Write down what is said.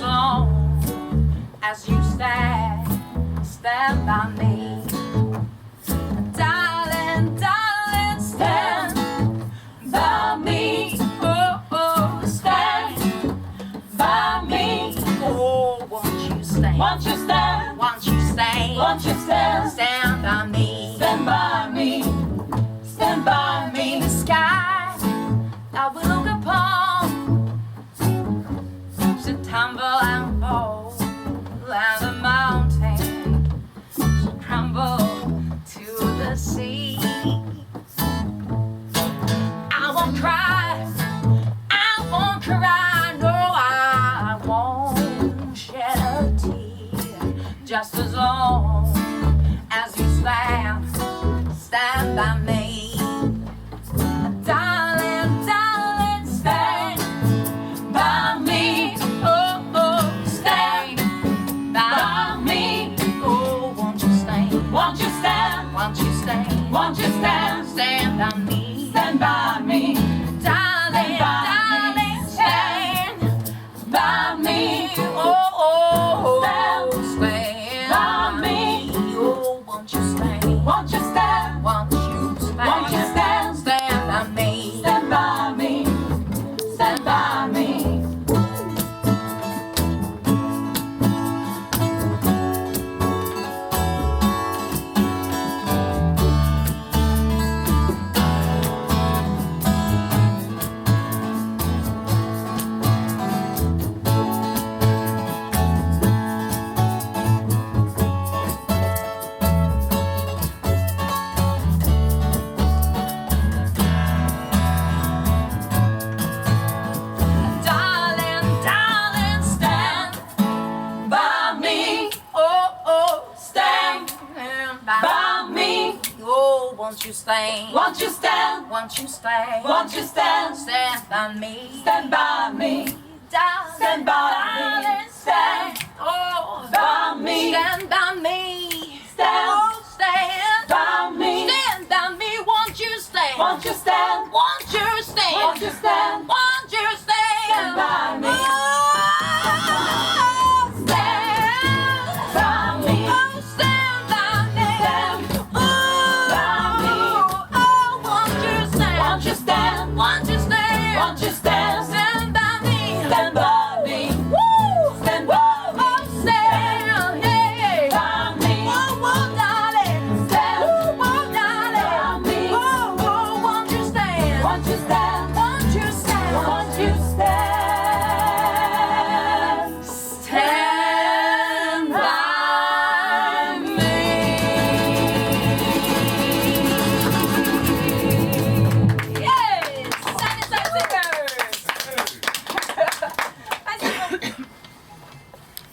long as you stand by me. Darling, darling, stand by me. Oh, oh, stand by me. Oh, won't you stand? Won't you stand? Won't you stand? Won't you stand? Stand by me. Stand by me. Stand by me. The sky that we look upon should tumble and fall, and the mountain should crumble to the sea. I won't cry, I won't cry, no, I won't shed a tear, just as long as you stand by me. Darling, darling, stand by me. Oh, oh, stand by me. Oh, won't you stand? Won't you stand? Won't you stand? Won't you stand? Stand by me. Stand by me. Darling, darling, stand by me. Oh, oh, stand by me. Oh, won't you stand? Won't you stand? Won't you stand? Won't you stand? Stand by me. Stand by me. Stand by me. Darling, darling, stand by me. Oh, oh, stand by me. Oh, won't you stand? Won't you stand? Won't you stand? Won't you stand? Stand by me. Stand by me. Stand by me. Stand. Oh, by me. Stand by me. Stand. Oh, stand by me. Stand by me. Won't you stand? Won't you stand? Won't you stand? Won't you stand? Won't you stand? Stand by me. Oh, stand by me. Oh, stand by me. Stand by me. Oh, won't you stand? Won't you stand? Won't you stand? Won't you stand?